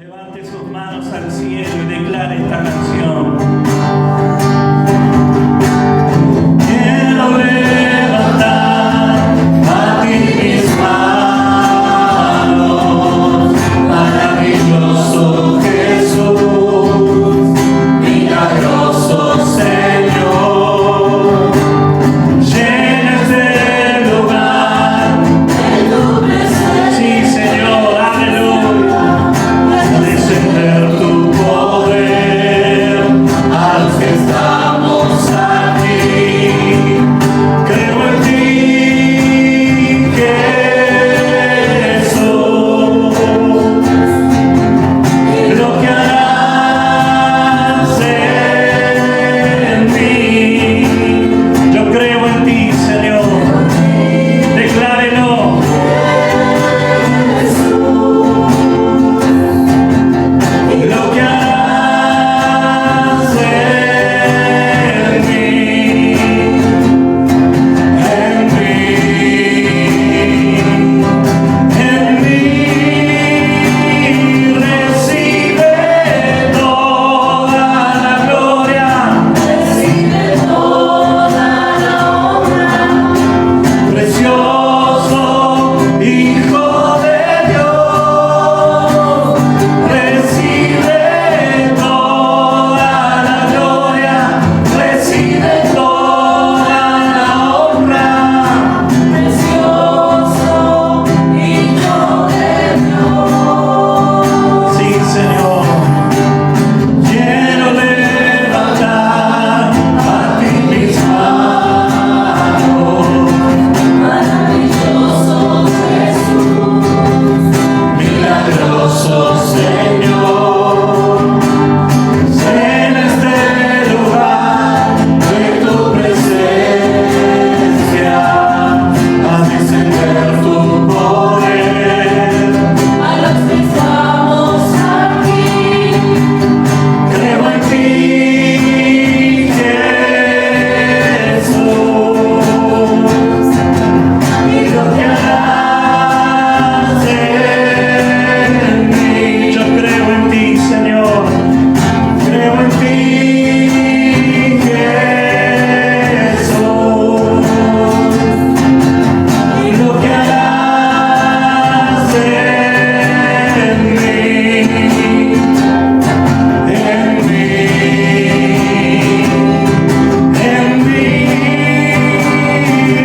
Levante sus manos al cielo y declare esta canción. Quiero levantar a ti mis manos, maravilloso Jesús, milagroso Señor. Llena este lugar de tu presencia. Sí, Señor, aleluya. Descender tu poder al que estamos aquí. Creo en ti, Jesús, lo que harás en mí. Yo creo en ti, Señor. Declárelo. Lo que harás en mí, recibe toda la gloria, recibe toda la honra, precioso Hijo de Dios, recibe toda la gloria, recibe toda la honra, precioso Hijo de Dios. Sí, Señor, quiero levantar a ti mis manos, maravilloso Jesús, milagroso Señor. Llena este lugar de tu presencia, haz descender tu poder a los que estamos aquí. Creo en ti, Jesús, y lo que harás en mí. Yo creo en ti, Señor. Creo en ti, Jesús, y lo que harás en mí,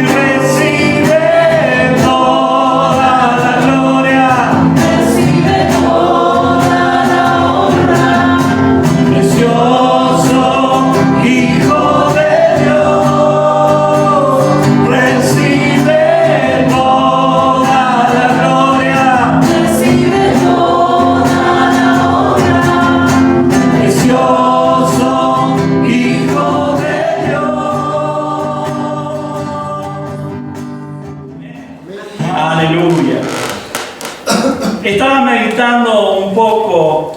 recibe toda la gloria, recibe toda la honra, precioso Hijo de Dios, recibe toda la gloria, recibe toda la honra, precioso Hijo de Dios. Aleluya. Estaba meditando un poco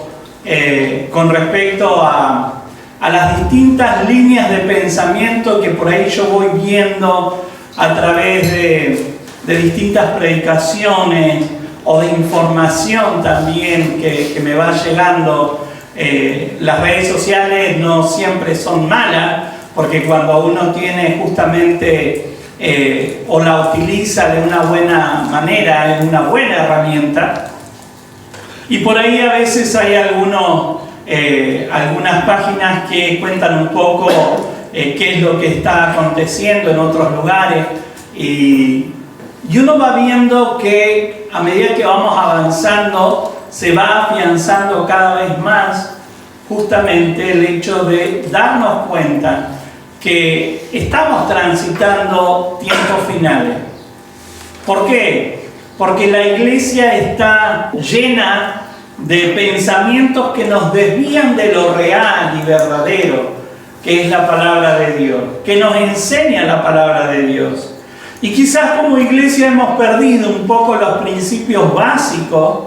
con respecto a las distintas líneas de pensamiento que por ahí yo voy viendo a través de distintas predicaciones o de información también que me va llegando. Las redes sociales no siempre son malas, porque cuando uno tiene justamente o la utiliza de una buena manera, es una buena herramienta. Y por ahí a veces hay algunas páginas que cuentan un poco qué es lo que está aconteciendo en otros lugares. Y uno va viendo que a medida que vamos avanzando, se va afianzando cada vez más justamente el hecho de darnos cuenta que estamos transitando tiempos finales. ¿Por qué? Porque la iglesia está llena de pensamientos que nos desvían de lo real y verdadero, que es la palabra de Dios, que nos enseña la palabra de Dios. Y quizás como iglesia hemos perdido un poco los principios básicos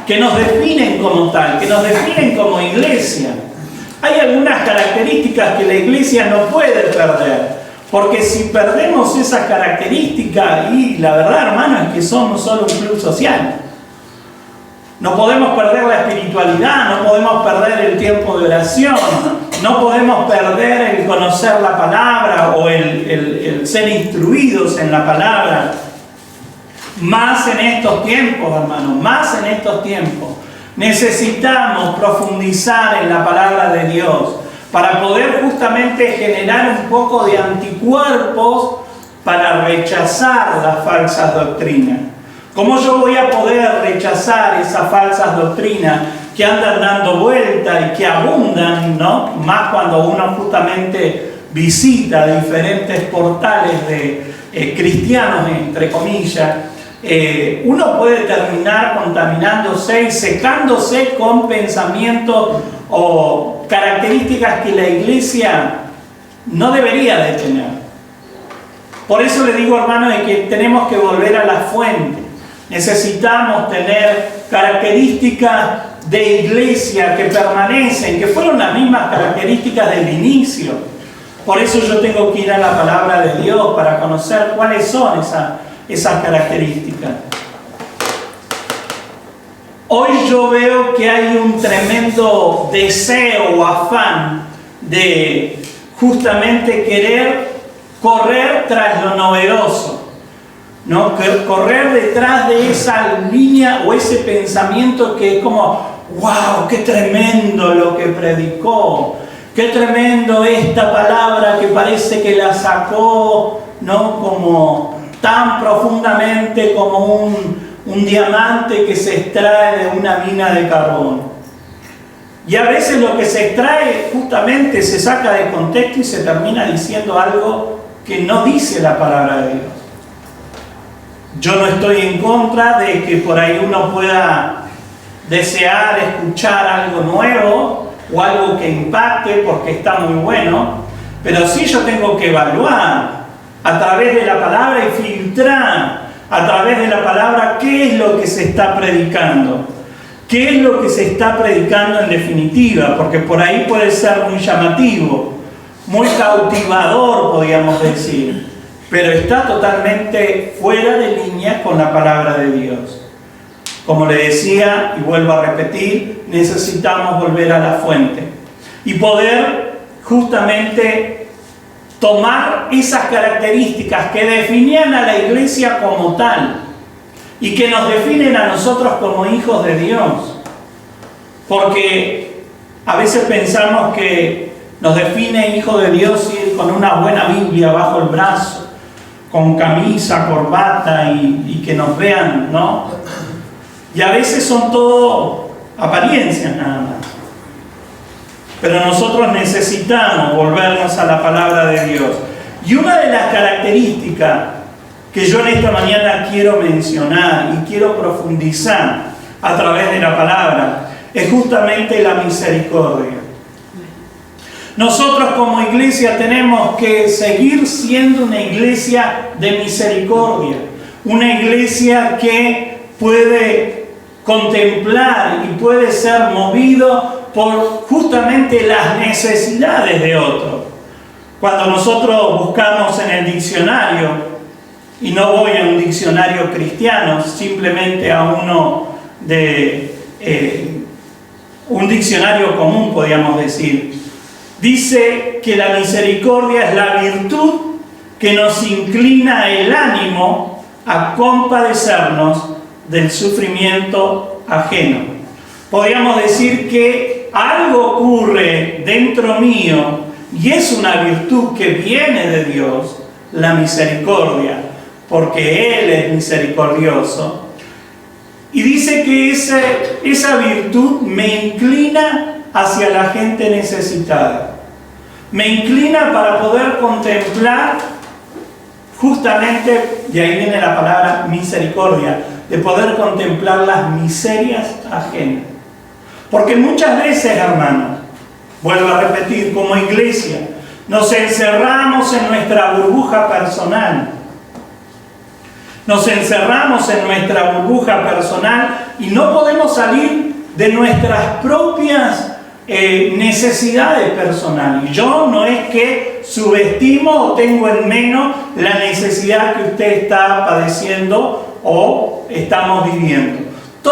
que nos definen como tal, que nos definen como iglesia. Hay algunas características que la iglesia no puede perder, porque si perdemos esas características, y la verdad, hermano, es que somos solo un club social. No podemos perder la espiritualidad, no podemos perder el tiempo de oración, no podemos perder el conocer la palabra o el ser instruidos en la palabra. Más en estos tiempos, hermanos, más en estos tiempos. Necesitamos profundizar en la palabra de Dios para poder justamente generar un poco de anticuerpos para rechazar las falsas doctrinas. ¿Cómo yo voy a poder rechazar esas falsas doctrinas que andan dando vuelta y que abundan, ¿no? Más cuando uno justamente visita diferentes portales de cristianos, entre comillas. Uno puede terminar contaminándose y secándose con pensamientos o características que la iglesia no debería de tener. Por eso le digo, hermano, de que tenemos que volver a la fuente. Necesitamos tener características de iglesia que permanecen, que fueron las mismas características del inicio. Por eso yo tengo que ir a la palabra de Dios para conocer cuáles son esas características. Hoy yo veo que hay un tremendo deseo o afán de justamente querer correr tras lo novedoso, ¿no? Correr detrás de esa línea o ese pensamiento que es como, wow, qué tremendo lo que predicó, qué tremendo esta palabra que parece que la sacó, ¿no? Como tan profundamente como un diamante que se extrae de una mina de carbón. Y a veces lo que se extrae justamente se saca de contexto y se termina diciendo algo que no dice la palabra de Dios. Yo no estoy en contra de que por ahí uno pueda desear escuchar algo nuevo o algo que impacte porque está muy bueno, pero sí yo tengo que evaluar a través de la palabra y filtrar a través de la palabra qué es lo que se está predicando. ¿Qué es lo que se está predicando en definitiva? Porque por ahí puede ser muy llamativo, muy cautivador, podríamos decir, pero está totalmente fuera de línea con la palabra de Dios. Como le decía, y vuelvo a repetir, necesitamos volver a la fuente y poder justamente tomar esas características que definían a la iglesia como tal y que nos definen a nosotros como hijos de Dios. Porque a veces pensamos que nos define hijo de Dios ir con una buena Biblia bajo el brazo, con camisa, corbata y que nos vean, ¿no? Y a veces son todo apariencias nada más. Pero nosotros necesitamos volvernos a la palabra de Dios. Y una de las características que yo en esta mañana quiero mencionar y quiero profundizar a través de la palabra es justamente la misericordia. Nosotros como iglesia tenemos que seguir siendo una iglesia de misericordia, una iglesia que puede contemplar y puede ser movido por justamente las necesidades de otros. Cuando nosotros buscamos en el diccionario, y no voy a un diccionario cristiano, simplemente a uno de un diccionario común, podríamos decir, dice que la misericordia es la virtud que nos inclina el ánimo a compadecernos del sufrimiento ajeno. Podríamos decir que algo ocurre dentro mío y es una virtud que viene de Dios, la misericordia, porque Él es misericordioso. Y dice que esa virtud me inclina hacia la gente necesitada. Me inclina para poder contemplar justamente, de ahí viene la palabra misericordia, de poder contemplar las miserias ajenas. Porque muchas veces, hermanos, vuelvo a repetir, como iglesia, nos encerramos en nuestra burbuja personal. Nos encerramos en nuestra burbuja personal y no podemos salir de nuestras propias necesidades personales. Yo no es que subestimo o tengo en menos la necesidad que usted está padeciendo o estamos viviendo.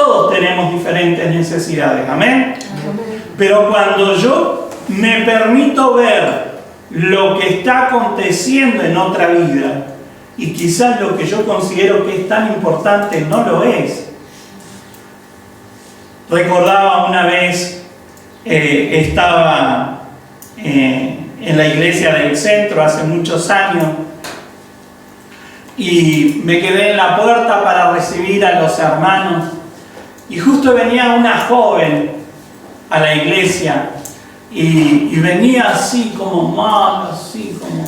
Todos tenemos diferentes necesidades, ¿amén? Pero cuando yo me permito ver lo que está aconteciendo en otra vida, y quizás lo que yo considero que es tan importante no lo es. Recordaba una vez, estaba en la iglesia del centro hace muchos años, y me quedé en la puerta para recibir a los hermanos, y justo venía una joven a la iglesia, y venía así como mal, así como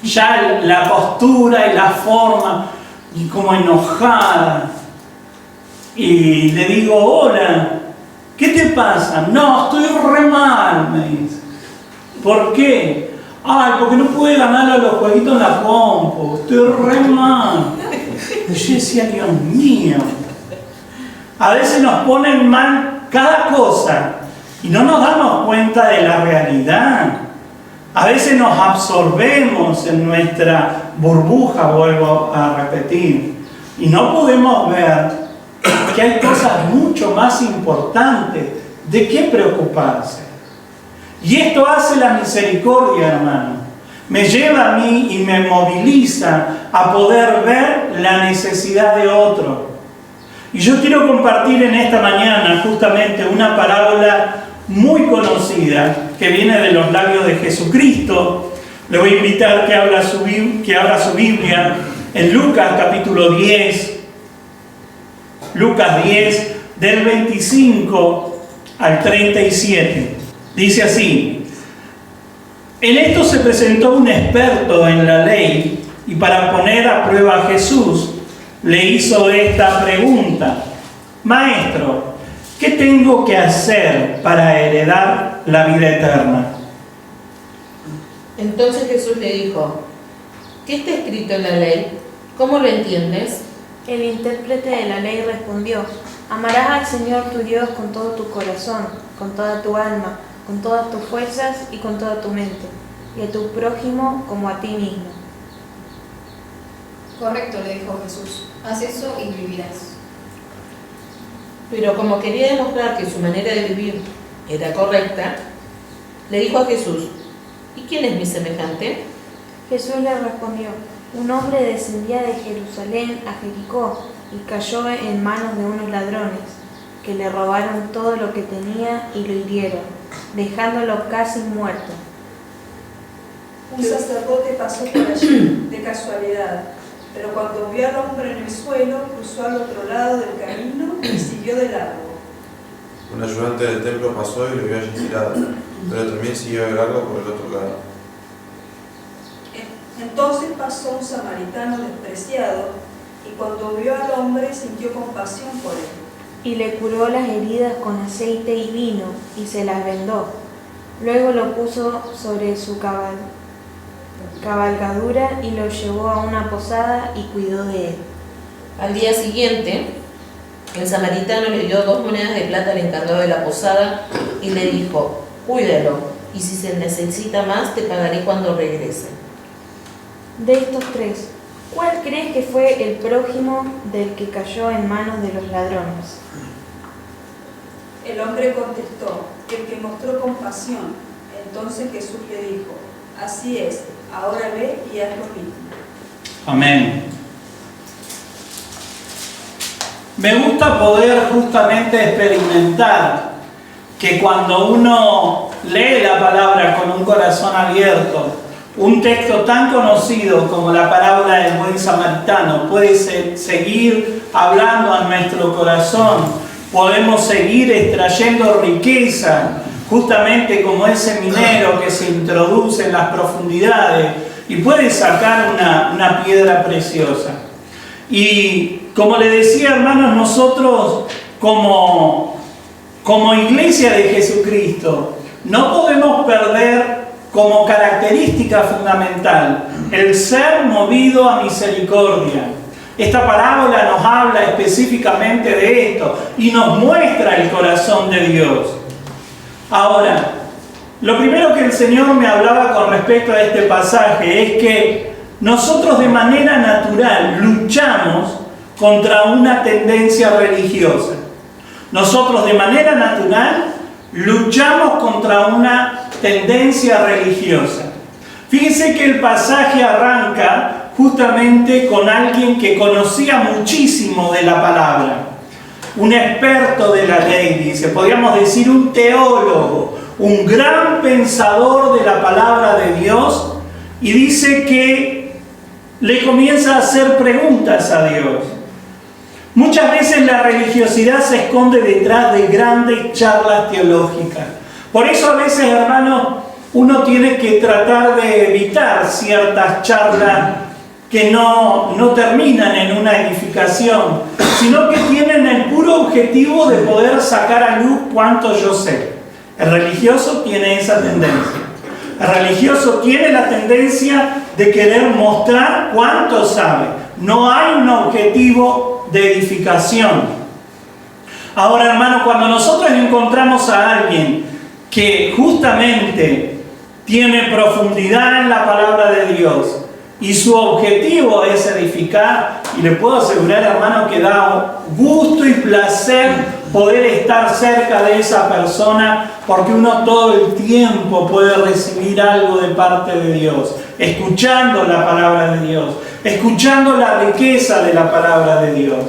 ya la postura y la forma, y como enojada. Y le digo, hola, ¿qué te pasa? No, estoy re mal, me dice. ¿Por qué? Ay, porque no pude ganar a los jueguitos en la compu, estoy re mal. Y yo decía, Dios mío, a veces nos ponen mal cada cosa y no nos damos cuenta de la realidad. A veces nos absorbemos en nuestra burbuja, vuelvo a repetir, y no podemos ver que hay cosas mucho más importantes de qué preocuparse. Y esto hace la misericordia, hermano. Me lleva a mí y me moviliza a poder ver la necesidad de otro. Y yo quiero compartir en esta mañana justamente una parábola muy conocida que viene de los labios de Jesucristo. Le voy a invitar que abra su Biblia en Lucas capítulo 10. Lucas 10, del 25 al 37. Dice así: en esto se presentó un experto en la ley y para poner a prueba a Jesús le hizo esta pregunta: Maestro, ¿qué tengo que hacer para heredar la vida eterna? Entonces Jesús le dijo: ¿qué está escrito en la ley? ¿Cómo lo entiendes? El intérprete de la ley respondió: amarás al Señor tu Dios con todo tu corazón, con toda tu alma, con todas tus fuerzas y con toda tu mente, y a tu prójimo como a ti mismo. Correcto, le dijo Jesús. Haz eso y vivirás. Pero como quería demostrar que su manera de vivir era correcta, le dijo a Jesús: ¿y quién es mi semejante? Jesús le respondió: un hombre descendía de Jerusalén a Jericó y cayó en manos de unos ladrones, que le robaron todo lo que tenía y lo hirieron, dejándolo casi muerto. Un sacerdote pasó por allí, de casualidad, pero cuando vio al hombre en el suelo, cruzó al otro lado del camino y siguió de largo. Un ayudante del templo pasó y lo vio allí tirado, pero también siguió de largo por el otro lado. Entonces pasó un samaritano despreciado, y cuando vio al hombre sintió compasión por él. Y le curó las heridas con aceite y vino, y se las vendó. Luego lo puso sobre su cabalgadura y lo llevó a una posada y cuidó de él. Al día siguiente, el samaritano le dio 2 monedas de plata al encargado de la posada y le dijo: cuídalo, y si se necesita más, te pagaré cuando regrese. De estos 3, ¿cuál crees que fue el prójimo del que cayó en manos de los ladrones? El hombre contestó: el que mostró compasión. Entonces Jesús le dijo: así es, ahora ve y haz lo mismo. Amén. Me gusta poder justamente experimentar que cuando uno lee la palabra con un corazón abierto, un texto tan conocido como la parábola del buen samaritano puede seguir hablando a nuestro corazón. Podemos seguir extrayendo riqueza, justamente como ese minero que se introduce en las profundidades y puede sacar una piedra preciosa. Y como le decía, hermanos, nosotros como iglesia de Jesucristo no podemos perder como característica fundamental el ser movido a misericordia. Esta parábola nos habla específicamente de esto y nos muestra el corazón de Dios. Ahora, lo primero que el Señor me hablaba con respecto a este pasaje es que nosotros de manera natural luchamos contra una tendencia religiosa. nosotros de manera natural luchamos contra una tendencia religiosa. Fíjense que el pasaje arranca justamente con alguien que conocía muchísimo de la palabra, un experto de la ley, dice, podríamos decir un teólogo, un gran pensador de la palabra de Dios, y dice que le comienza a hacer preguntas a Dios. Muchas veces la religiosidad se esconde detrás de grandes charlas teológicas. Por eso a veces, hermanos, uno tiene que tratar de evitar ciertas charlas que no terminan en una edificación, sino que tienen el puro objetivo de poder sacar a luz cuánto yo sé. El religioso tiene esa tendencia. El religioso tiene la tendencia de querer mostrar cuánto sabe. No hay un objetivo de edificación. Ahora, hermano, cuando nosotros encontramos a alguien que justamente tiene profundidad en la palabra de Dios y su objetivo es edificar, y le puedo asegurar, hermano, que da gusto y placer poder estar cerca de esa persona, porque uno todo el tiempo puede recibir algo de parte de Dios, escuchando la palabra de Dios, escuchando la riqueza de la palabra de Dios.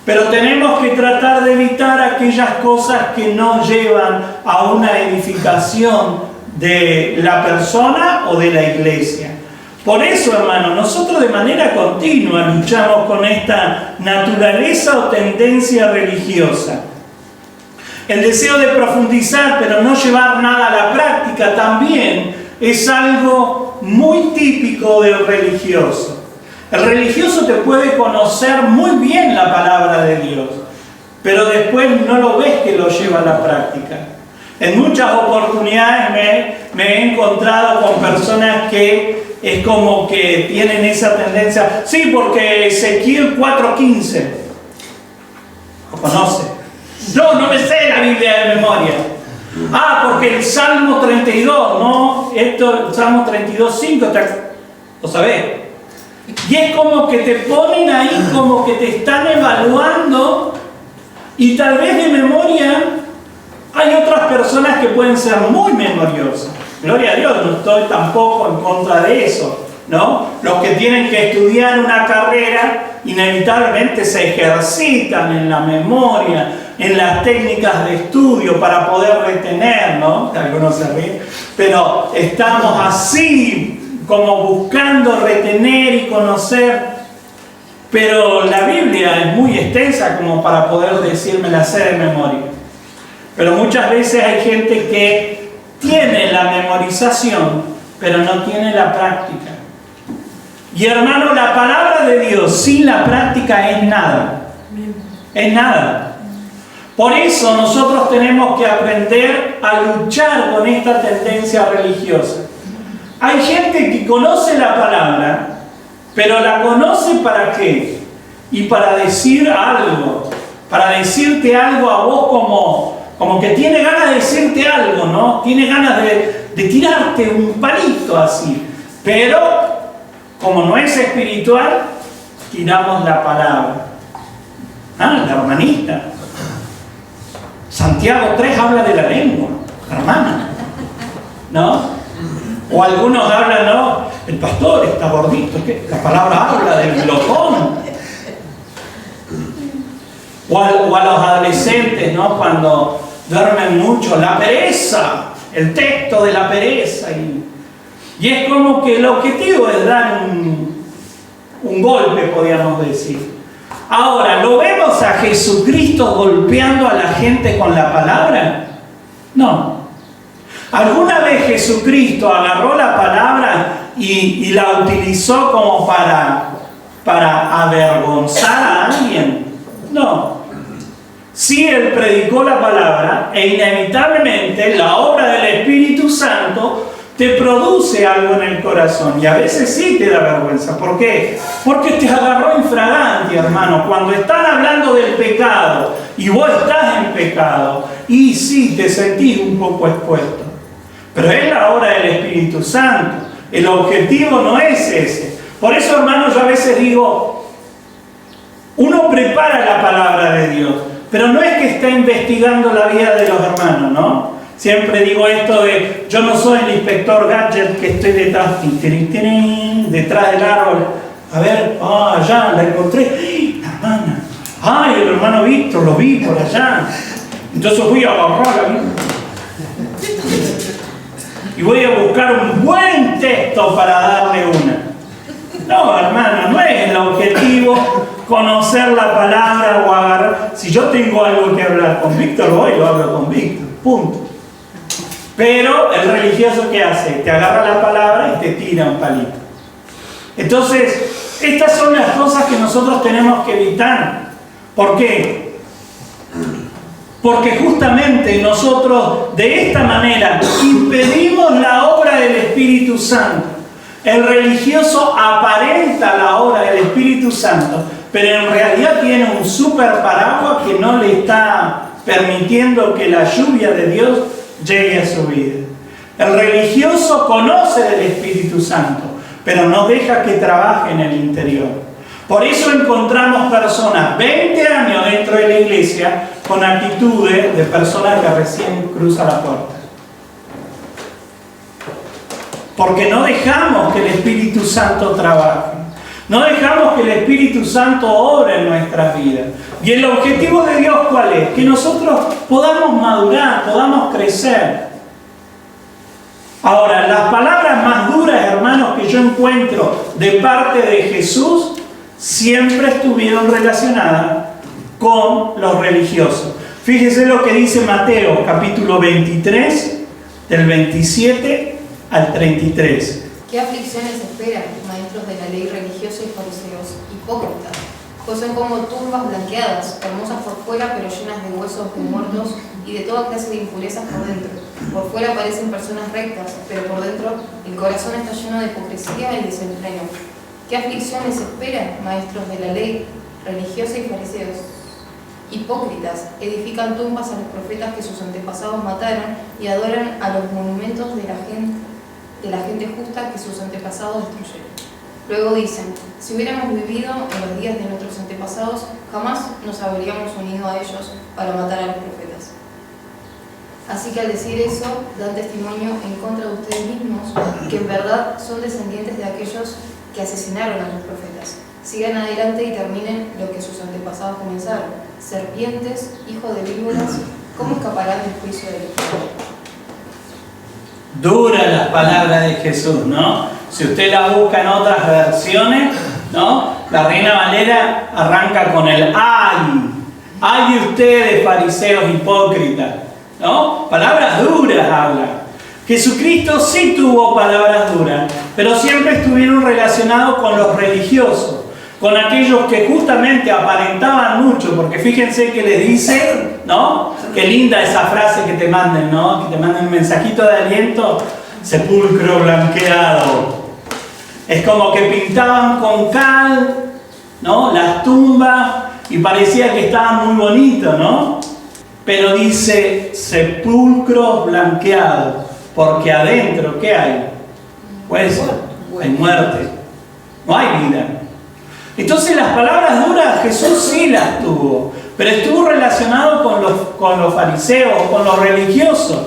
Pero tenemos que tratar de evitar aquellas cosas que no llevan a una edificación de la persona o de la iglesia. Por eso, hermano, nosotros de manera continua luchamos con esta naturaleza o tendencia religiosa. El deseo de profundizar, pero no llevar nada a la práctica, también es algo muy típico del religioso. El religioso te puede conocer muy bien la palabra de Dios, pero después no lo ves que lo lleva a la práctica. En muchas oportunidades me he encontrado con personas que es como que tienen esa tendencia. Sí, porque Ezequiel 4:15 lo conoce. No me sé la Biblia de memoria. Porque el Salmo 32, ¿no? El Salmo 32:5, ¿lo sabés? Y es como que te ponen ahí, como que te están evaluando, y tal vez de memoria hay otras personas que pueden ser muy memoriosas. Gloria a Dios, no estoy tampoco en contra de eso, ¿no? Los que tienen que estudiar una carrera inevitablemente se ejercitan en la memoria, en las técnicas de estudio para poder retener, ¿no? Algunos se ríen, pero estamos así como buscando retener y conocer, pero la Biblia es muy extensa como para poder decirme la sé de memoria. Pero muchas veces hay gente que tiene la memorización, pero no tiene la práctica. Y hermano, la palabra de Dios sin la práctica es nada. Es nada. Por eso nosotros tenemos que aprender a luchar con esta tendencia religiosa. Hay gente que conoce la palabra, pero la conoce ¿para qué? Y para decir algo, para decirte algo a vos como que tiene ganas de decirte algo, ¿no? Tiene ganas de tirarte un palito así. Pero, como no es espiritual, tiramos la palabra. La hermanita. Santiago 3 habla de la lengua, hermana. ¿No? O algunos hablan, ¿no? El pastor está gordito. ¿Qué? La palabra habla del glotón. O a los adolescentes, ¿no? Cuando duermen mucho, la pereza, el texto de la pereza. Y es como que el objetivo es dar un golpe, podríamos decir. Ahora, ¿lo vemos a Jesucristo golpeando a la gente con la palabra? No. ¿Alguna vez Jesucristo agarró la palabra y la utilizó como para avergonzar a alguien? No. Sí, Él predicó la palabra e inevitablemente la obra del Espíritu Santo te produce algo en el corazón, y a veces sí te da vergüenza. ¿Por qué? Porque te agarró infragante, hermano. Cuando están hablando del pecado y vos estás en pecado, y sí te sentís un poco expuesto. Pero es la obra del Espíritu Santo. El objetivo no es ese. Por eso, hermano, yo a veces digo, uno prepara la palabra de Dios, pero no es que está investigando la vida de los hermanos, ¿no? Siempre digo esto de, yo no soy el inspector Gadget que estoy detrás, detrás del árbol. A ver, allá la encontré, ¡ay, la hermana! ¡Ay, el hermano Víctor, lo vi por allá! Entonces voy a agarrar y voy a buscar un buen texto para darle una. No, hermano, no es el objetivo conocer la palabra o agarrar. Si yo tengo algo que hablar con Víctor, voy y lo hablo con Víctor, punto. Pero el religioso, ¿qué hace? Te agarra la palabra y te tira un palito. Entonces, estas son las cosas que nosotros tenemos que evitar. ¿Por qué? Porque justamente nosotros de esta manera impedimos la obra del Espíritu Santo. El religioso aparenta la obra del Espíritu Santo, pero en realidad tiene un super paraguas que no le está permitiendo que la lluvia de Dios llegue a su vida. El religioso conoce del Espíritu Santo, pero no deja que trabaje en el interior. Por eso encontramos personas 20 años dentro de la iglesia con actitudes de personas que recién cruzan la puerta. Porque no dejamos que el Espíritu Santo trabaje. No dejamos que el Espíritu Santo obre en nuestras vidas. Y el objetivo de Dios, ¿cuál es? Que nosotros podamos madurar, podamos crecer. Ahora, las palabras más duras, hermanos, que yo encuentro de parte de Jesús, siempre estuvieron relacionadas con los religiosos. Fíjese lo que dice Mateo, capítulo 23, del 27 al 33. ¿Qué aflicciones esperan, maestros de la ley religiosa y fariseos, hipócritas? Pues son como tumbas blanqueadas, hermosas por fuera, pero llenas de huesos de muertos y de toda clase de impurezas por dentro. Por fuera parecen personas rectas, pero por dentro el corazón está lleno de hipocresía y desenfreno. ¿Qué aflicciones esperan, maestros de la ley religiosa y fariseos? Hipócritas, edifican tumbas a los profetas que sus antepasados mataron y adoran a los monumentos de la gente justa que sus antepasados destruyeron. Luego dicen, si hubiéramos vivido en los días de nuestros antepasados, jamás nos habríamos unido a ellos para matar a los profetas. Así que al decir eso, dan testimonio en contra de ustedes mismos, que en verdad son descendientes de aquellos que asesinaron a los profetas. Sigan adelante y terminen lo que sus antepasados comenzaron. Serpientes, hijos de víboras, ¿cómo escaparán del juicio de Dios? Duras las palabras de Jesús, ¿no? Si usted la busca en otras versiones, ¿no? La Reina Valera arranca con el ¡ay! ¡Ay de ustedes, fariseos hipócritas! ¿No? Palabras duras habla. Jesucristo sí tuvo palabras duras, pero siempre estuvieron relacionados con los religiosos, con aquellos que justamente aparentaban mucho, porque fíjense que les dice, ¿no? Qué linda esa frase que te manden, ¿no? Que te manden un mensajito de aliento, sepulcro blanqueado. Es como que pintaban con cal, ¿no? Las tumbas y parecía que estaban muy bonitos, ¿no? Pero dice sepulcro blanqueado, porque adentro, ¿qué hay? Pues hay muerte, no hay vida. Entonces las palabras duras Jesús sí las tuvo, pero estuvo relacionado con los fariseos, con los religiosos.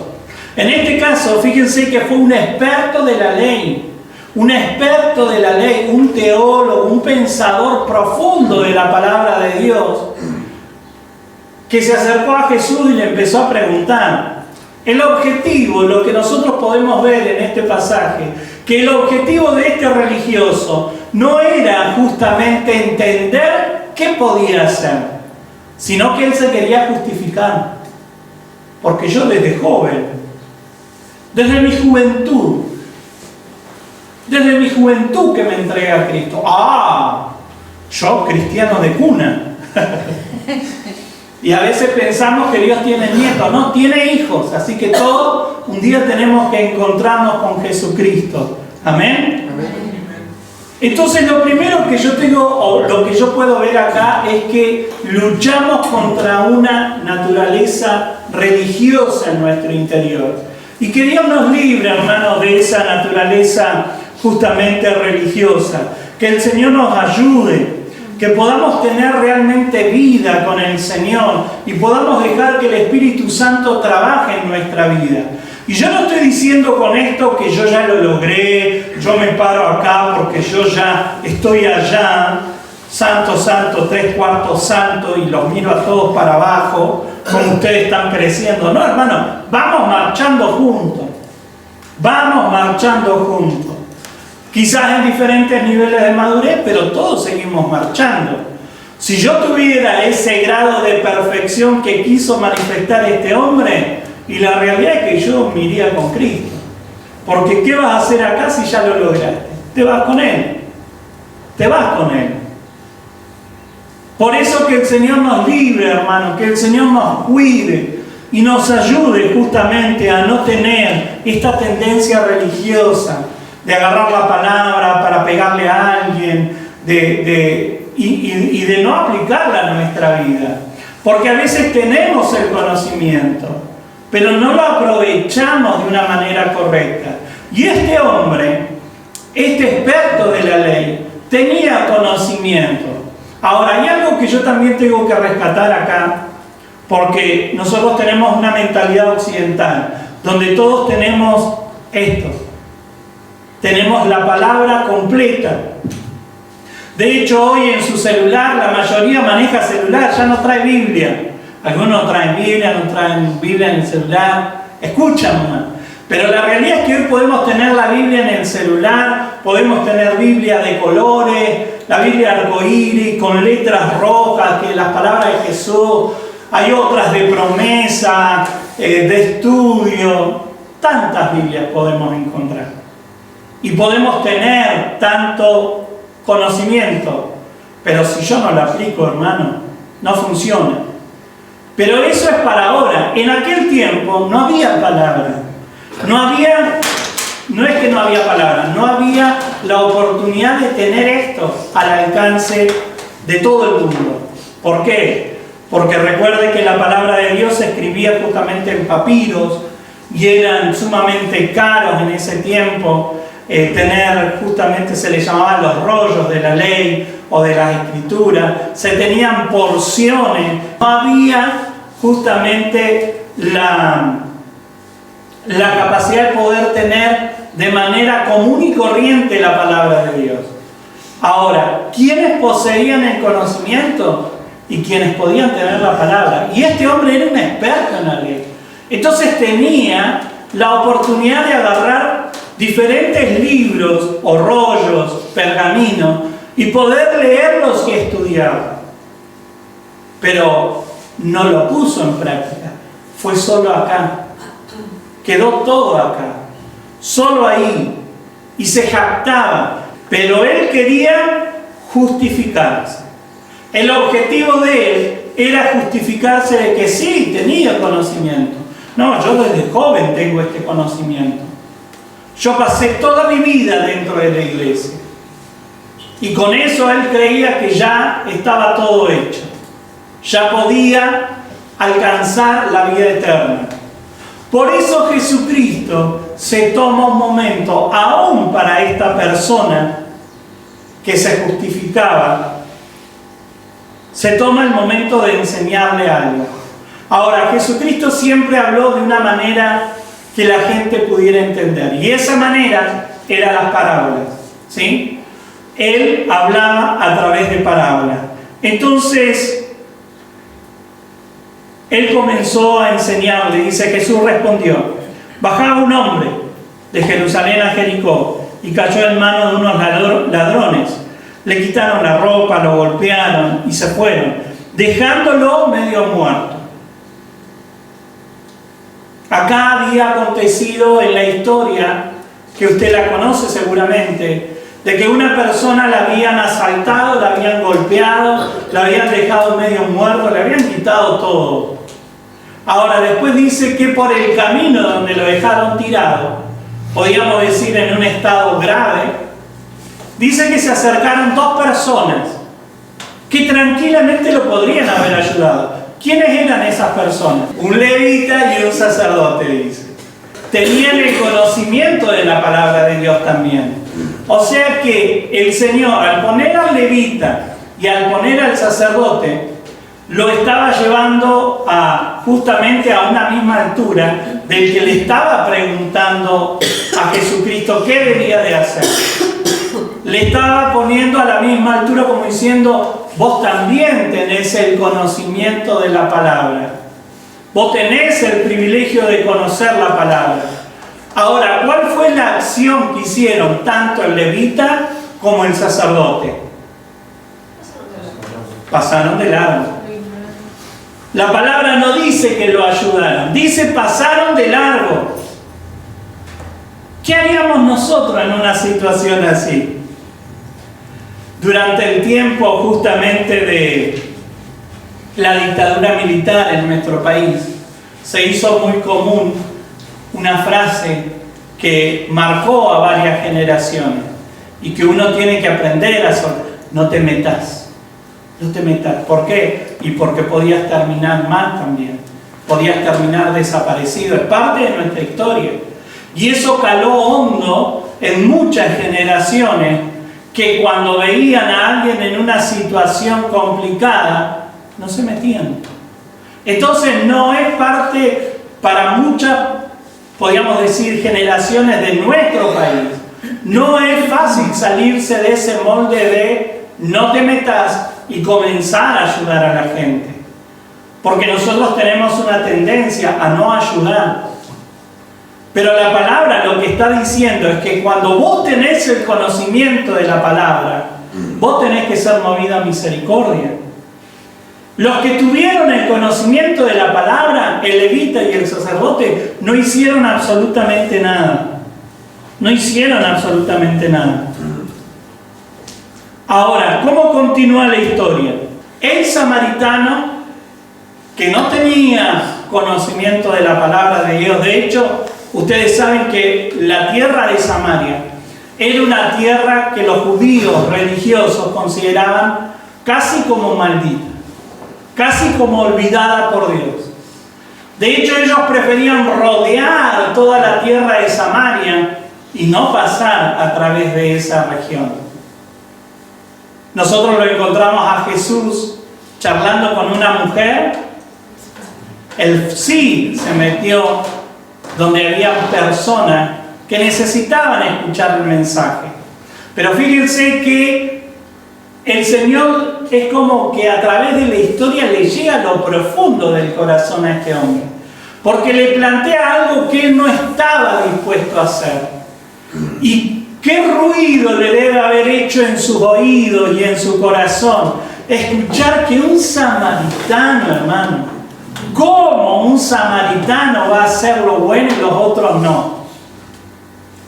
En este caso, fíjense que fue un experto de la ley, un teólogo, un pensador profundo de la palabra de Dios, que se acercó a Jesús y le empezó a preguntar. El objetivo, lo que nosotros podemos ver en este pasaje, que el objetivo de este religioso no era justamente entender qué podía hacer, sino que él se quería justificar. Porque yo desde joven, desde mi juventud que me entregué a Cristo. Yo cristiano de cuna. Y a veces pensamos que Dios tiene nietos, no, tiene hijos, así que todos un día tenemos que encontrarnos con Jesucristo. Amén. Entonces lo primero que yo tengo, o lo que yo puedo ver acá, es que luchamos contra una naturaleza religiosa en nuestro interior. Y que Dios nos libre, hermanos, de esa naturaleza justamente religiosa. Que el Señor nos ayude. que podamos tener realmente vida con el Señor y podamos dejar que el Espíritu Santo trabaje en nuestra vida. Y yo no estoy diciendo con esto que yo ya lo logré, yo me paro acá porque yo ya estoy allá, santo, santo, 3/4 santo, y los miro a todos para abajo, como ustedes están creciendo. No, hermano, vamos marchando juntos. Vamos marchando juntos. Quizás en diferentes niveles de madurez, pero todos seguimos marchando. Si yo tuviera ese grado de perfección que quiso manifestar este hombre, y la realidad es que yo me iría con Cristo. Porque ¿qué vas a hacer acá si ya lo lograste? Te vas con Él. Te vas con Él. Por eso que el Señor nos libre, hermano, que el Señor nos cuide y nos ayude justamente a no tener esta tendencia religiosa de agarrar la palabra para pegarle a alguien y de no aplicarla a nuestra vida. Porque a veces tenemos el conocimiento, pero no lo aprovechamos de una manera correcta. Y este hombre, este experto de la ley, tenía conocimiento. Ahora, hay algo que yo también tengo que rescatar acá, porque nosotros tenemos una mentalidad occidental, donde todos tenemos esto. Tenemos la palabra completa. De hecho, hoy en su celular, la mayoría maneja celular, ya no trae Biblia. Algunos no traen Biblia, no traen Biblia en el celular. Escuchan nomás. Pero la realidad es que hoy podemos tener la Biblia en el celular, podemos tener Biblia de colores, la Biblia arcoíris, con letras rojas, que las palabras de Jesús. Hay otras de promesa, de estudio. Tantas Biblias podemos encontrar. Y podemos tener tanto conocimiento, pero si yo no lo aplico, hermano, no funciona. Pero eso es para ahora. En aquel tiempo no había palabra. No es que no había palabra, no había la oportunidad de tener esto al alcance de todo el mundo. ¿Por qué? Porque recuerde que la palabra de Dios se escribía justamente en papiros y eran sumamente caros en ese tiempo. Tener, justamente se le llamaban los rollos de la ley o de las escrituras, se tenían porciones, no había justamente la capacidad de poder tener de manera común y corriente la palabra de Dios. Ahora, ¿quiénes poseían el conocimiento? Y quienes podían tener la palabra. Y este hombre era un experto en la ley. Entonces tenía la oportunidad de agarrar diferentes libros o rollos, pergaminos, y poder leerlos y estudiar. Pero no lo puso en práctica. Fue solo acá. Quedó todo acá. Solo ahí. Y se jactaba. Pero él quería justificarse. El objetivo de él era justificarse de que sí, tenía conocimiento. No, yo desde joven tengo este conocimiento. Yo pasé toda mi vida dentro de la iglesia. Y con eso él creía que ya estaba todo hecho. Ya podía alcanzar la vida eterna. Por eso Jesucristo se toma un momento, aún para esta persona que se justificaba, se toma el momento de enseñarle algo. Ahora, Jesucristo siempre habló de una manera que la gente pudiera entender. Y esa manera eran las parábolas. ¿Sí? Él hablaba a través de parábolas. Entonces, él comenzó a enseñarle. Dice, Jesús respondió: bajaba un hombre de Jerusalén a Jericó y cayó en manos de unos ladrones. Le quitaron la ropa, lo golpearon y se fueron, dejándolo medio muerto. Acá había acontecido en la historia, que usted la conoce seguramente, de que una persona la habían asaltado, la habían golpeado, la habían dejado medio muerto, le habían quitado todo. Ahora, después dice que por el camino donde lo dejaron tirado, podríamos decir en un estado grave, dice que se acercaron dos personas que tranquilamente lo podrían haber ayudado. ¿Quiénes eran esas personas? Un levita y un sacerdote, dice. Tenían el conocimiento de la palabra de Dios también. O sea que el Señor, al poner al levita y al poner al sacerdote, lo estaba llevando justamente a una misma altura del que le estaba preguntando a Jesucristo qué debía de hacer. Le estaba poniendo a la misma altura como diciendo, vos también tenés el conocimiento de la palabra. Vos tenés el privilegio de conocer la palabra. Ahora, ¿cuál fue la acción que hicieron tanto el levita como el sacerdote? Pasaron de largo. La palabra no dice que lo ayudaron, dice pasaron de largo. ¿Qué haríamos nosotros en una situación así? Durante el tiempo justamente de la dictadura militar en nuestro país, se hizo muy común una frase que marcó a varias generaciones y que uno tiene que aprender a soltar: no te metas. No te metas. ¿Por qué? Y porque podías terminar mal también. Podías terminar desaparecido. Es parte de nuestra historia. Y eso caló hondo en muchas generaciones que cuando veían a alguien en una situación complicada, no se metían. Entonces no es parte para muchas, podríamos decir, generaciones de nuestro país. No es fácil salirse de ese molde de no te metas y comenzar a ayudar a la gente. Porque nosotros tenemos una tendencia a no ayudar. Pero la palabra lo que está diciendo es que cuando vos tenés el conocimiento de la palabra, vos tenés que ser movido a misericordia. Los que tuvieron el conocimiento de la palabra, el levita y el sacerdote, no hicieron absolutamente nada. No hicieron absolutamente nada. Ahora, ¿cómo continúa la historia? El samaritano, que no tenía conocimiento de la palabra de Dios, de hecho, ustedes saben que la tierra de Samaria era una tierra que los judíos religiosos consideraban casi como maldita, casi como olvidada por Dios. De hecho, ellos preferían rodear toda la tierra de Samaria y no pasar a través de esa región. Nosotros lo encontramos a Jesús charlando con una mujer. Él sí se metió donde había personas que necesitaban escuchar el mensaje. Pero fíjense que el Señor es como que a través de la historia le llega a lo profundo del corazón a este hombre. Porque le plantea algo que él no estaba dispuesto a hacer. Y qué ruido le debe haber hecho en sus oídos y en su corazón escuchar que un samaritano, hermano, ¿cómo un samaritano va a hacer lo bueno y los otros no?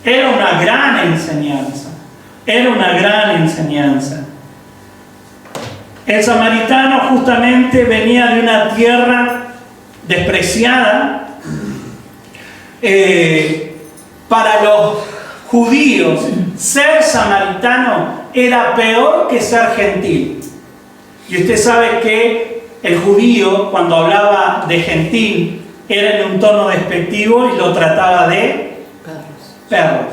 Era una gran enseñanza. Era una gran enseñanza. El samaritano justamente venía de una tierra despreciada. Para los judíos, ser samaritano era peor que ser gentil. Y usted sabe que el judío, cuando hablaba de gentil, era en un tono despectivo y lo trataba de perros.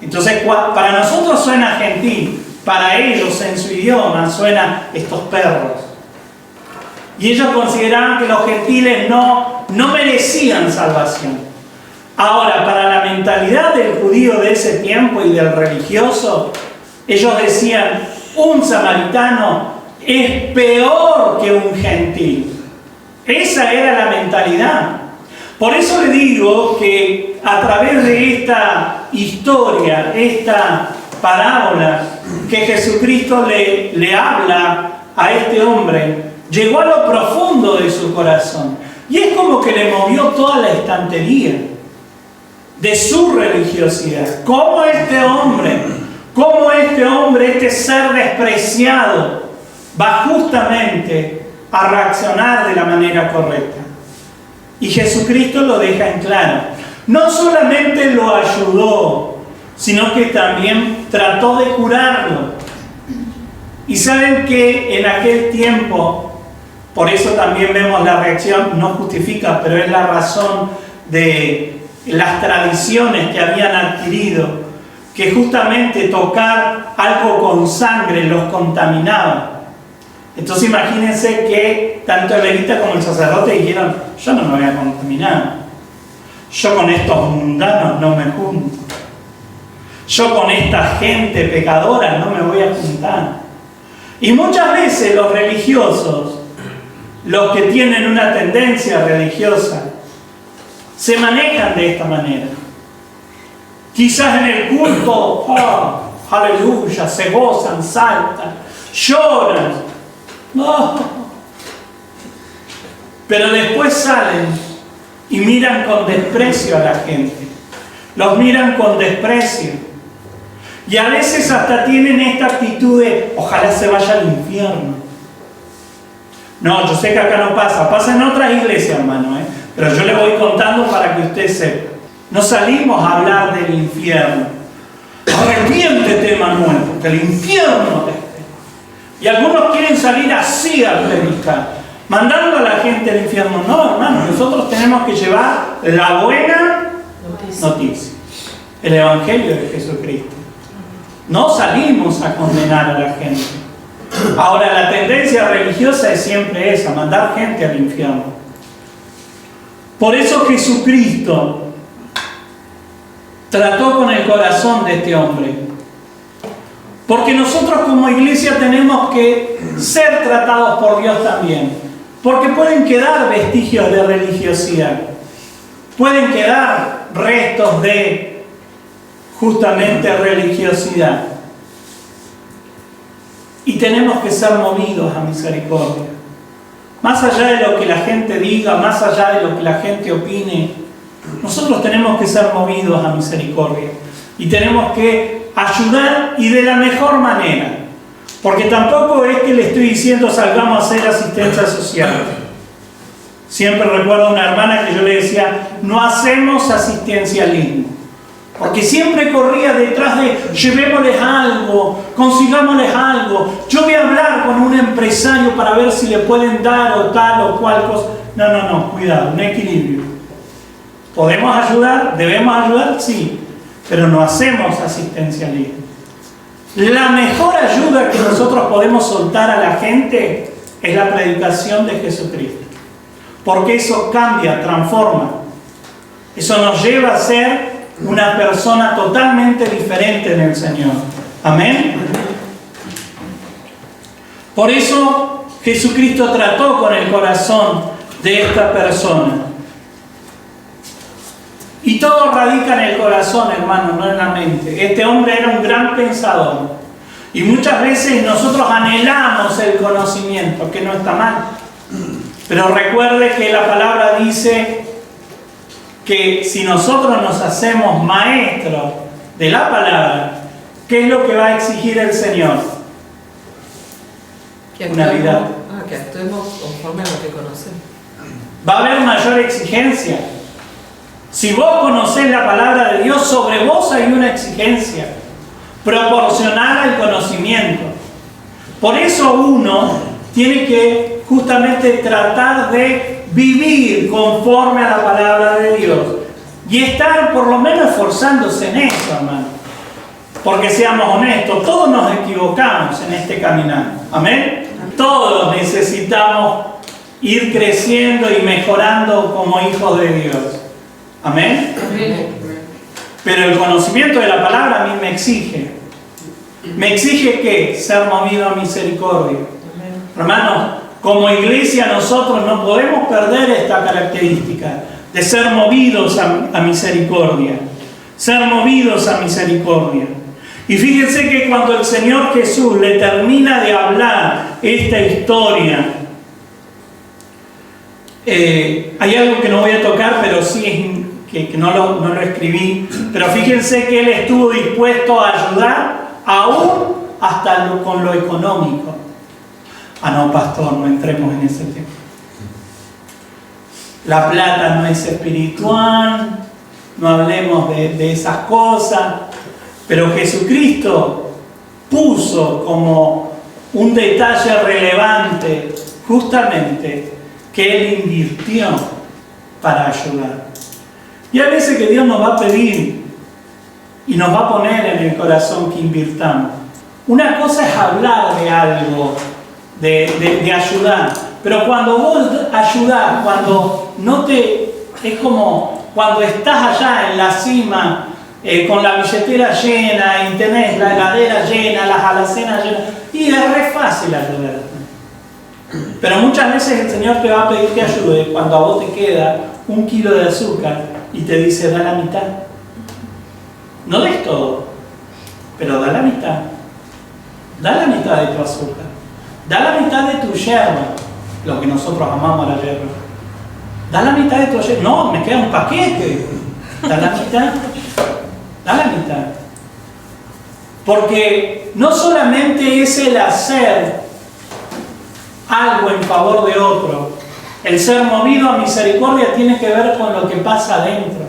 Entonces, para nosotros suena gentil, para ellos en su idioma suena estos perros. Y ellos consideraban que los gentiles no merecían salvación. Ahora, para la mentalidad del judío de ese tiempo y del religioso, ellos decían, un samaritano es peor que un gentil. Esa era la mentalidad. Por eso le digo que a través de esta historia, esta parábola que Jesucristo le habla a este hombre, llegó a lo profundo de su corazón. Y es como que le movió toda la estantería de su religiosidad. Cómo este hombre, este ser despreciado, va justamente a reaccionar de la manera correcta. Y Jesucristo lo deja en claro. No solamente lo ayudó, sino que también trató de curarlo. Y saben que en aquel tiempo, por eso también vemos la reacción, no justifica, pero es la razón de las tradiciones que habían adquirido, que justamente tocar algo con sangre los contaminaba. Entonces imagínense que tanto el levita como el sacerdote dijeron, yo no me voy a contaminar, yo con estos mundanos no me junto, yo con esta gente pecadora no me voy a juntar. Y muchas veces los religiosos, los que tienen una tendencia religiosa, se manejan de esta manera. Quizás en el culto, oh, aleluya, se gozan, saltan, lloran. No. Pero después salen y miran con desprecio a la gente. Los miran con desprecio. Y a veces hasta tienen esta actitud de ojalá se vaya al infierno. No, yo sé que acá no pasa. Pasa en otras iglesias, hermano, pero yo le voy contando para que usted sepa. No salimos a hablar del infierno. Arrepiéntete, Manuel, porque el infierno te espera. Y algunos quieren salir así a predicar, mandando a la gente al infierno. No, hermano, nosotros tenemos que llevar la buena noticia, el Evangelio de Jesucristo. No salimos a condenar a la gente. Ahora, la tendencia religiosa es siempre esa, mandar gente al infierno. Por eso Jesucristo trató con el corazón de este hombre. Porque nosotros como iglesia tenemos que ser tratados por Dios también. Porque pueden quedar vestigios de religiosidad. Pueden quedar restos de justamente religiosidad. Y tenemos que ser movidos a misericordia. Más allá de lo que la gente diga, más allá de lo que la gente opine, nosotros tenemos que ser movidos a misericordia. Y tenemos que ayudar y de la mejor manera. Porque tampoco es que le estoy diciendo salgamos a hacer asistencia social. Siempre recuerdo a una hermana que yo le decía, no hacemos asistencialismo. Porque siempre corría detrás de llevémosles algo, consigámosles algo. Yo voy a hablar con un empresario para ver si le pueden dar o tal o cual cosa. No, cuidado, un equilibrio. ¿Podemos ayudar? ¿Debemos ayudar? Sí, pero no hacemos asistencialismo. La mejor ayuda que nosotros podemos soltar a la gente es la predicación de Jesucristo. Porque eso cambia, transforma. Eso nos lleva a ser una persona totalmente diferente en el Señor. Amén. Por eso Jesucristo trató con el corazón de esta persona. Y todo radica en el corazón, hermano, no en la mente. Este hombre era un gran pensador. Y muchas veces nosotros anhelamos el conocimiento, que no está mal. Pero recuerde que la palabra dice que si nosotros nos hacemos maestros de la palabra, ¿qué es lo que va a exigir el Señor? Una vida. Que actuemos conforme a lo que conocemos. Va a haber mayor exigencia. Si vos conocés la palabra de Dios, sobre vos hay una exigencia proporcional al conocimiento. Por eso uno tiene que justamente tratar de vivir conforme a la palabra de Dios y estar por lo menos esforzándose en eso, hermano. Porque seamos honestos, todos nos equivocamos en este caminar. ¿Amén? Todos necesitamos ir creciendo y mejorando como hijos de Dios. ¿Amén? Pero el conocimiento de la palabra a mí me exige. ¿Me exige qué? Ser movido a misericordia. Hermanos, como iglesia nosotros no podemos perder esta característica de ser movidos a misericordia. Ser movidos a misericordia. Y fíjense que cuando el Señor Jesús le termina de hablar esta historia, hay algo que no voy a tocar, pero sí que no lo escribí, pero fíjense que Él estuvo dispuesto a ayudar aún hasta con lo económico. Ah, no, pastor, no entremos en ese tema. La plata no es espiritual, no hablemos de esas cosas, pero Jesucristo puso como un detalle relevante justamente que Él invirtió para ayudar. Y a veces que Dios nos va a pedir y nos va a poner en el corazón que invirtamos. Una cosa es hablar de algo, de ayudar, pero cuando vos ayudás, cuando no te... es como cuando estás allá en la cima, con la billetera llena y tenés la heladera llena, las alacenas llenas, y es re fácil ayudar. Pero muchas veces el Señor te va a pedir que ayude cuando a vos te queda 1 kilo de azúcar y te dice, da la mitad. No des todo, pero da la mitad. Da la mitad de tu azúcar. Da la mitad de tu yerba, lo que nosotros amamos la yerba. Da la mitad de tu yerba. No, me queda un paquete. Da la mitad. Da la mitad. Porque no solamente es el hacer algo en favor de otro. El ser movido a misericordia tiene que ver con lo que pasa adentro.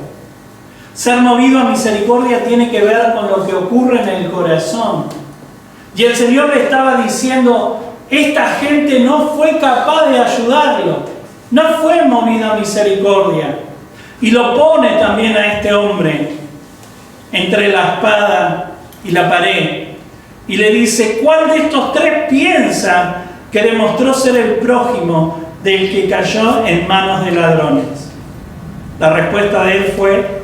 Ser movido a misericordia tiene que ver con lo que ocurre en el corazón. Y el Señor le estaba diciendo, esta gente no fue capaz de ayudarlo. No fue movido a misericordia. Y lo pone también a este hombre entre la espada y la pared. Y le dice, ¿cuál de estos 3 piensa que demostró ser el prójimo del que cayó en manos de ladrones? La respuesta de él fue,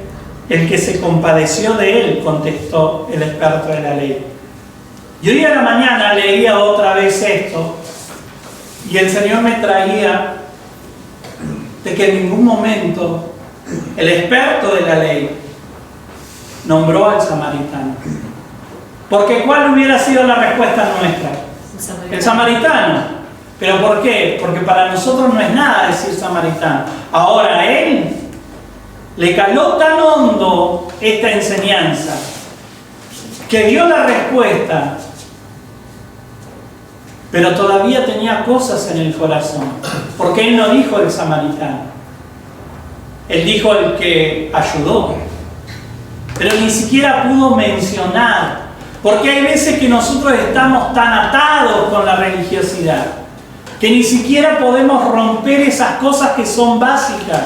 el que se compadeció de él, contestó el experto de la ley. Y hoy a la mañana leía otra vez esto, y el Señor me traía de que en ningún momento el experto de la ley nombró al samaritano. Porque ¿cuál hubiera sido la respuesta nuestra? El samaritano. ¿Pero por qué? Porque para nosotros no es nada decir samaritano. Ahora a él le caló tan hondo esta enseñanza que dio la respuesta, pero todavía tenía cosas en el corazón. Porque él no dijo el samaritano. Él dijo el que ayudó. Pero ni siquiera pudo mencionar. Porque hay veces que nosotros estamos tan atados con la religiosidad que ni siquiera podemos romper esas cosas que son básicas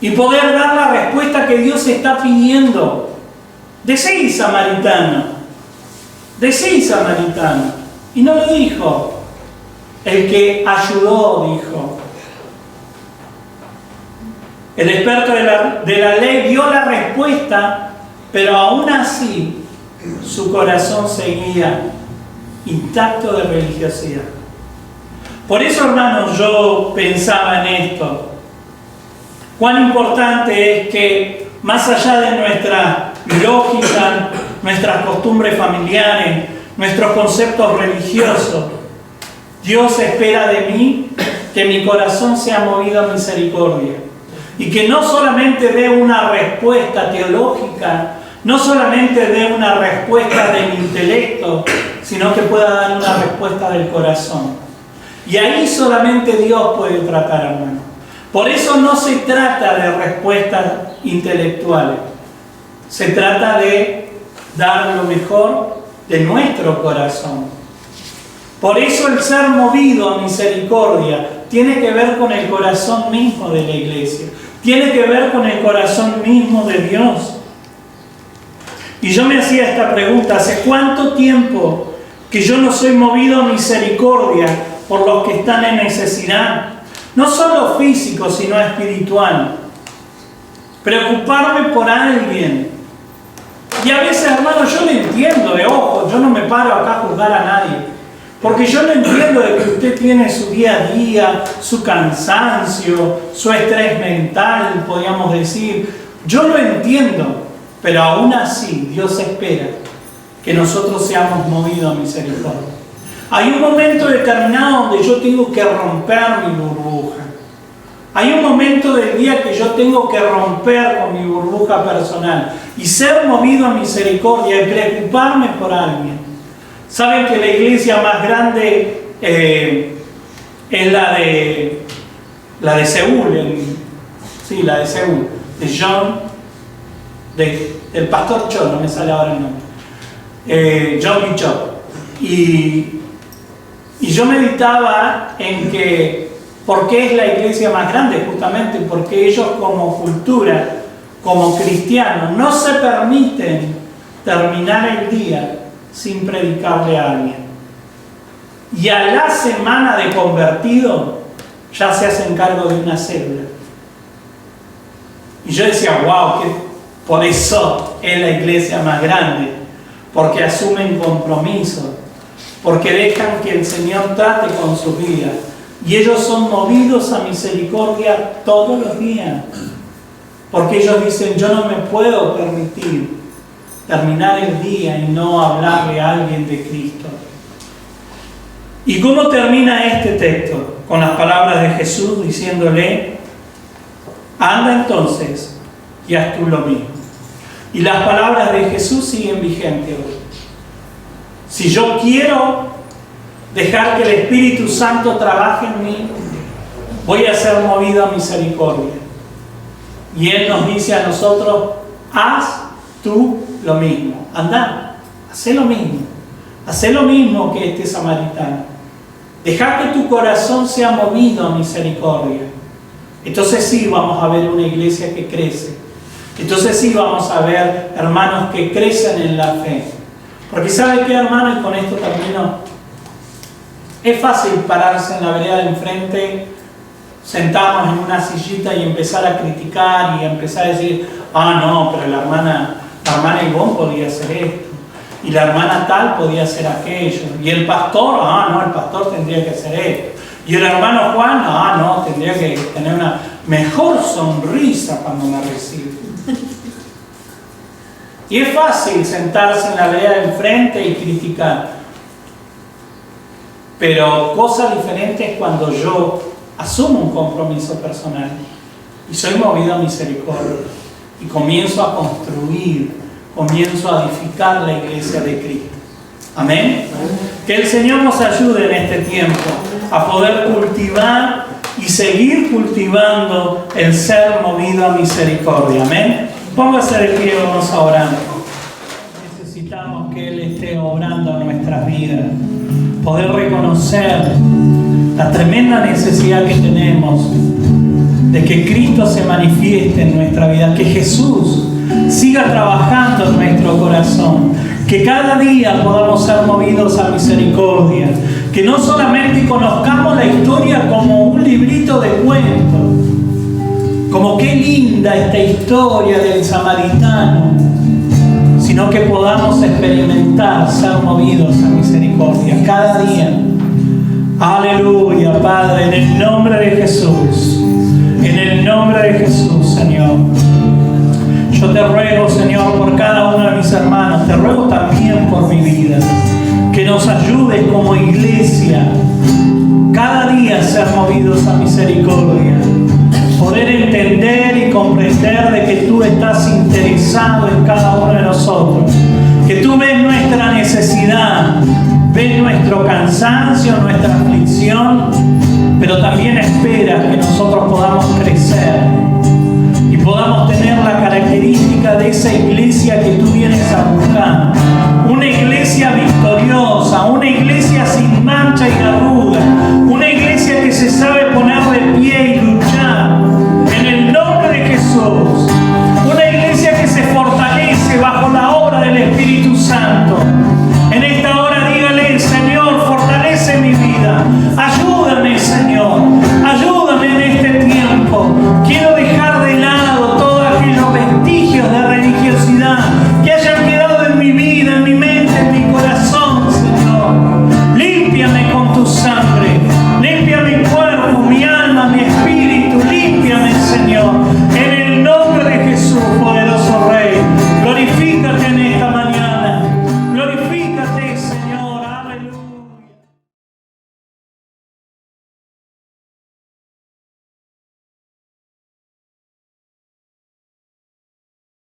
y poder dar la respuesta que Dios está pidiendo. Decí samaritano. Decí samaritano. Y no lo dijo. El que ayudó dijo. El experto de la ley dio la respuesta, pero aún así su corazón seguía intacto de religiosidad. Por eso, hermanos, yo pensaba en esto. Cuán importante es que, más allá de nuestra lógica, nuestras costumbres familiares, nuestros conceptos religiosos, Dios espera de mí que mi corazón sea movido a misericordia. Y que no solamente dé una respuesta teológica, no solamente dé una respuesta del intelecto, sino que pueda dar una respuesta del corazón. Y ahí solamente Dios puede tratar, hermano. Por eso no se trata de respuestas intelectuales. Se trata de dar lo mejor de nuestro corazón. Por eso el ser movido a misericordia tiene que ver con el corazón mismo de la iglesia. Tiene que ver con el corazón mismo de Dios. Y yo me hacía esta pregunta, ¿hace cuánto tiempo que yo no soy movido a misericordia por los que están en necesidad? No solo físico, sino espiritual. Preocuparme por alguien. Y a veces, hermano, yo lo entiendo, de ojo, yo no me paro acá a juzgar a nadie. Porque yo no entiendo de que usted tiene su día a día, su cansancio, su estrés mental, podríamos decir. Yo lo entiendo, pero aún así Dios espera que nosotros seamos movidos a misericordia. Hay un momento determinado donde yo tengo que romper mi burbuja. Hay un momento del día que yo tengo que romper con mi burbuja personal y ser movido a misericordia y preocuparme por alguien. Saben que la iglesia más grande es la de Seúl, sí, la de Seúl, de John, del pastor Cho, no me sale ahora el nombre, John Cho. Y yo meditaba en que, ¿por qué es la iglesia más grande? Justamente porque ellos como cultura como cristianos no se permiten terminar el día sin predicarle a alguien. Y a la semana de convertido ya se hacen cargo de una célula. Y yo decía, wow, que por eso es la iglesia más grande, porque asumen compromiso, porque dejan que el Señor trate con su vida. Y ellos son movidos a misericordia todos los días, porque ellos dicen, yo no me puedo permitir terminar el día y no hablarle a alguien de Cristo. ¿Y cómo termina este texto? Con las palabras de Jesús diciéndole, anda entonces y haz tú lo mismo. Y las palabras de Jesús siguen vigentes hoy. Si yo quiero dejar que el Espíritu Santo trabaje en mí, voy a ser movido a misericordia. Y Él nos dice a nosotros, haz tú lo mismo. Anda, haz lo mismo. Haz lo mismo que este samaritano. Deja que tu corazón sea movido a misericordia. Entonces sí vamos a ver una iglesia que crece. Entonces sí vamos a ver hermanos que crecen en la fe. Porque ¿sabe qué, hermano? Y con esto termino. Es fácil pararse en la vereda de enfrente, sentarnos en una sillita y empezar a criticar y empezar a decir, no, pero la hermana Ivonne podía hacer esto. Y la hermana tal podía hacer aquello. Y el pastor, no, el pastor tendría que hacer esto. Y el hermano Juan, no, tendría que tener una mejor sonrisa cuando me recibe. Y es fácil sentarse en la vereda de enfrente y criticar. Pero cosa diferente es cuando yo asumo un compromiso personal y soy movido a misericordia y comienzo a construir, comienzo a edificar la iglesia de Cristo. Amén. Que el Señor nos ayude en este tiempo a poder cultivar y seguir cultivando el ser movido a misericordia. Amén. Póngase de pie, vamos a orar. Necesitamos que Él esté obrando en nuestras vidas. Poder reconocer la tremenda necesidad que tenemos de que Cristo se manifieste en nuestra vida, que Jesús siga trabajando en nuestro corazón, que cada día podamos ser movidos a misericordia, que no solamente conozcamos la historia como un librito de cuentos, como qué linda esta historia del samaritano, sino que podamos experimentar ser movidos a misericordia cada día. Aleluya, Padre, en el nombre de Jesús, en el nombre de Jesús, Señor. Yo te ruego, Señor, por cada uno de mis hermanos, te ruego también por mi vida, que nos ayudes como iglesia cada día a ser movidos a misericordia, poder entender y comprender de que tú estás interesado en cada uno de nosotros, que tú ves nuestra necesidad, ves nuestro cansancio, nuestra aflicción, pero también esperas que nosotros podamos crecer y podamos tener la característica de esa iglesia